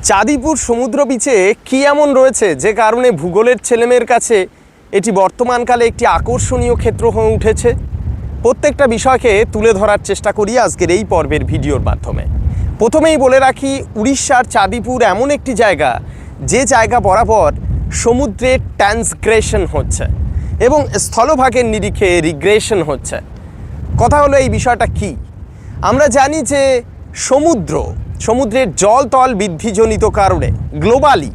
চাঁদিপুর সমুদ্র বিচে কী এমন রয়েছে যে কারণে ভূগোলের ছেলেমেয়ের কাছে এটি বর্তমানকালে একটি আকর্ষণীয় ক্ষেত্র হয়ে উঠেছে? প্রত্যেকটা বিষয়কে তুলে ধরার চেষ্টা করি আজকের এই পর্বের ভিডিওর মাধ্যমে। প্রথমেই বলে রাখি, উড়িষ্যার চাঁদিপুর এমন একটি জায়গা যে জায়গা বরাবর সমুদ্রের ট্রান্সগ্রেশন হচ্ছে এবং স্থলভাগের নিরিখে রিগ্রেশন হচ্ছে। কথা হলো এই বিষয়টা কি? আমরা জানি যে সমুদ্রের জলতল বৃদ্ধিজনিত কারণে গ্লোবালি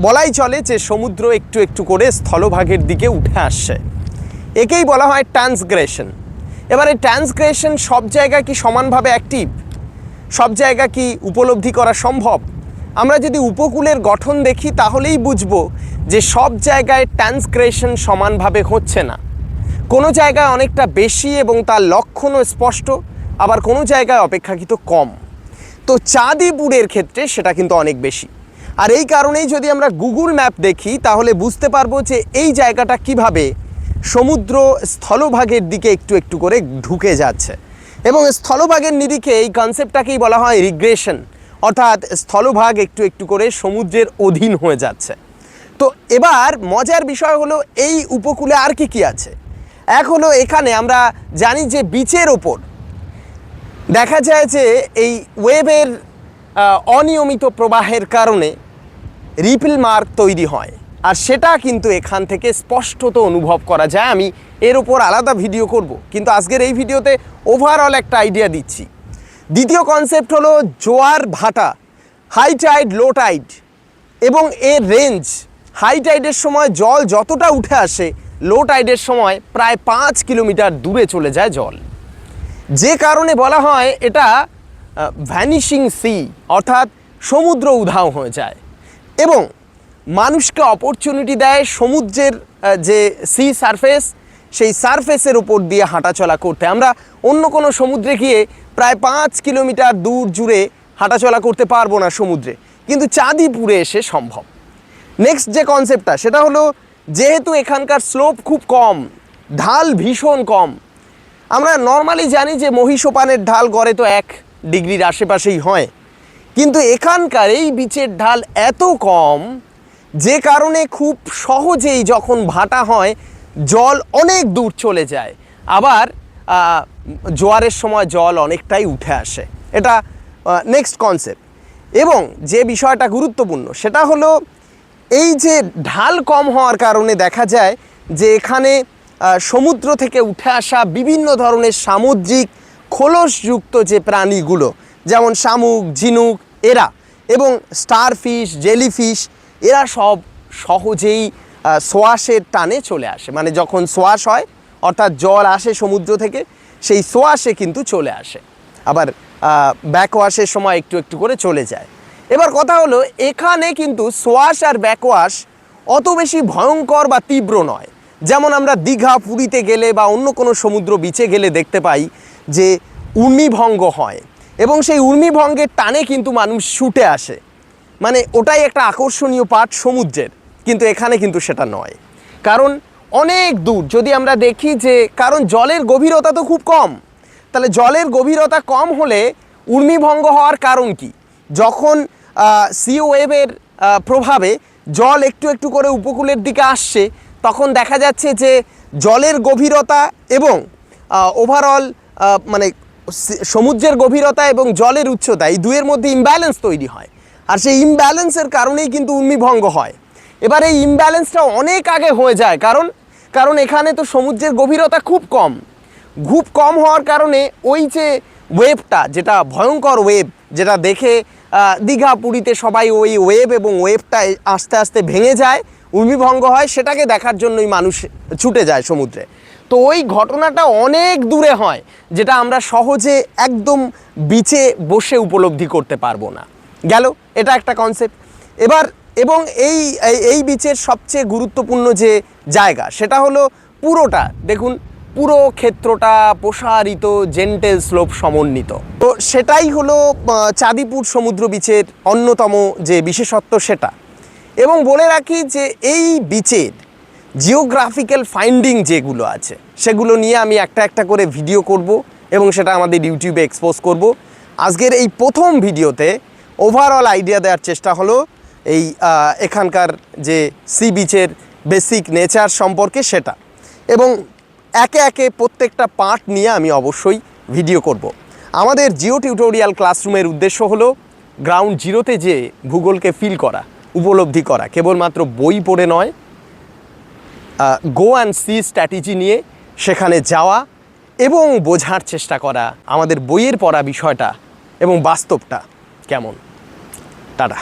বলাই চলে যে সমুদ্র একটু একটু করে স্থলভাগের দিকে উঠে আসছে। একেই বলা হয় ট্রান্সগ্রেশন। এবার এই ট্রান্সগ্রেশন সব জায়গায় কি সমানভাবে অ্যাক্টিভ? সব জায়গা কি উপলব্ধি করা সম্ভব? আমরা যদি উপকূলের গঠন দেখি তাহলেই বুঝবো যে সব জায়গায় ট্রান্সগ্রেশন সমানভাবে হচ্ছে না। কোনো জায়গায় অনেকটা বেশি এবং তার লক্ষণও স্পষ্ট, আবার কোনো জায়গায় অপেক্ষাকৃত কম। তো চাঁদিপুরের ক্ষেত্রে সেটা কিন্তু অনেক বেশি। আর এই কারণেই যদি আমরা গুগল ম্যাপ দেখি তাহলে বুঝতে পারবো যে এই জায়গাটা কিভাবে সমুদ্র স্থলভাগের দিকে একটু একটু করে ঢুকে যাচ্ছে। এবং স্থলভাগের নিরিখে এই কনসেপ্টটাকেই বলা হয় রিগ্রেশন, অর্থাৎ স্থলভাগ একটু একটু করে সমুদ্রের অধীন হয়ে যাচ্ছে। তো এবার মজার বিষয় হলো এই উপকূলে আর কি আছে। এক হলো এখানে আমরা জানি যে বিচের ওপর দেখা যায় যে এই ওয়েভের অনিয়মিত প্রবাহের কারণে রিপল মার্ক তৈরি হয়, আর সেটা কিন্তু এখান থেকে স্পষ্টত অনুভব করা যায়। আমি এর ওপর আলাদা ভিডিও করব, কিন্তু আজকের এই ভিডিওতে ওভারঅল একটা আইডিয়া দিচ্ছি। দ্বিতীয় কনসেপ্ট হলো জোয়ার ভাটা, হাই টাইড, লো টাইড এবং এর রেঞ্জ। হাই টাইডের সময় জল যতটা উঠে আসে, লো টাইডের সময় প্রায় 5 কিলোমিটার দূরে চলে যায় জল, যে কারণে বলা হয় এটা ভ্যানিশিং সি, অর্থাৎ সমুদ্র উধাও হয়ে যায় এবং মানুষকে অপরচুনিটি দেয় সমুদ্রের যে সি সারফেস, সেই সারফেসের উপর দিয়ে হাঁটাচলা করতে। আমরা অন্য কোনো সমুদ্রে গিয়ে প্রায় 5 কিলোমিটার দূর জুড়ে হাঁটাচলা করতে পারবো না সমুদ্রে, কিন্তু চাঁদিপুরে এসে সম্ভব। নেক্সট যে কনসেপ্টটা সেটা হলো, যেহেতু এখানকার স্লোপ খুব কম, ঢাল ভীষণ কম। আমরা নর্মালি জানি যে মহিষোপানের ঢাল গড়ে তো 1 ডিগ্রির আশেপাশেই হয়, কিন্তু এখানকার এই বিচের ঢাল এত কম যে কারণে খুব সহজেই যখন ভাটা হয় জল অনেক দূর চলে যায়, আবার জোয়ারের সময় জল অনেকটাই উঠে আসে। এটা নেক্সট কনসেপ্ট। এবং যে বিষয়টা গুরুত্বপূর্ণ সেটা হলো এই যে ঢাল কম হওয়ার কারণে দেখা যায় যে এখানে সমুদ্র থেকে উঠে আসা বিভিন্ন ধরনের সামুদ্রিক খোলসযুক্ত যে প্রাণীগুলো, যেমন শামুক, ঝিনুক এরা, এবং স্টারফিশ, জেলিফিশ, এরা সব সহজেই সোয়াশের টানে চলে আসে। মানে যখন সোয়াশ হয়, অর্থাৎ জল আসে সমুদ্র থেকে, সেই সোয়াশে কিন্তু চলে আসে, আবার ব্যাকওয়াশের সময় একটু একটু করে চলে যায়। এবার কথা হলো, এখানে কিন্তু সোয়াশ আর ব্যাকওয়াশ অত বেশি ভয়ঙ্কর বা তীব্র নয়। যেমন আমরা দীঘা, পুরীতে গেলে বা অন্য কোনো সমুদ্র বিচে গেলে দেখতে পাই যে ঊর্মিভঙ্গ হয় এবং সেই ঊর্মিভঙ্গের টানে কিন্তু মানুষ ছুটে আসে। মানে ওটাই একটা আকর্ষণীয় পার্ট সমুদ্রের, কিন্তু এখানে কিন্তু সেটা নয়। কারণ অনেক দূর যদি আমরা দেখি যে, কারণ জলের গভীরতা তো খুব কম, তাহলে জলের গভীরতা কম হলে ঊর্মিভঙ্গ হওয়ার কারণ কি? যখন সি ওয়েভের প্রভাবে জল একটু একটু করে উপকূলের দিকে আসছে, তখন দেখা যাচ্ছে যে জলের গভীরতা এবং ওভারঅল মানে সমুদ্রের গভীরতা এবং জলের উচ্চতা, এই দুয়ের মধ্যে ইমব্যালেন্স তৈরি হয়, আর সেই ইমব্যালেন্সের কারণেই কিন্তু ঊর্মিভঙ্গ হয়। এবার এই ইমব্যালেন্সটা অনেক আগে হয়ে যায়, কারণ এখানে তো সমুদ্রের গভীরতা খুব কম হওয়ার কারণে ওই যে ওয়েভটা, যেটা ভয়ঙ্কর ওয়েভ, যেটা দেখে দীঘা, পুরীতে সবাই ওই ওয়েভ এবং ওয়েভটা আস্তে আস্তে ভেঙে যায়, ঊর্মিভঙ্গ হয়, সেটাকে দেখার জন্যই মানুষ ছুটে যায় সমুদ্রে। তো ওই ঘটনাটা অনেক দূরে হয়, যেটা আমরা সহজে একদম বিচে বসে উপলব্ধি করতে পারবো না। গেল, এটা একটা কনসেপ্ট। এবার এবং এই বিচের সবচেয়ে গুরুত্বপূর্ণ যে জায়গা সেটা হলো পুরোটা দেখুন, পুরো ক্ষেত্রটা প্রসারিত, জেন্টেল স্লোপ সমন্বিত। তো সেটাই হলো চাঁদিপুর সমুদ্র বিচের অন্যতম যে বিশেষত্ব সেটা। এবং বলে রাখি যে এই বিচের জিওগ্রাফিক্যাল ফাইন্ডিং যেগুলো আছে সেগুলো নিয়ে আমি একটা একটা করে ভিডিও করব এবং সেটা আমাদের ইউটিউবে এক্সপোজ করব। আজকের এই প্রথম ভিডিওতে ওভারঅল আইডিয়া দেওয়ার চেষ্টা হলো এই এখানকার যে সি বিচের বেসিক নেচার সম্পর্কে সেটা, এবং একে একে প্রত্যেকটা পার্ট নিয়ে আমি অবশ্যই ভিডিও করব। আমাদের জিও টিউটোরিয়াল ক্লাসরুমের উদ্দেশ্য হলো গ্রাউন্ড জিরোতে যে ভূগোলকে ফিল করা, উপলব্ধি করা, কেবলমাত্র বই পড়ে নয়, গো অ্যান্ড সি স্ট্র্যাটেজি নিয়ে সেখানে যাওয়া এবং বোঝার চেষ্টা করা আমাদের বইয়ের পড়া বিষয়টা এবং বাস্তবটা কেমন। টাটা।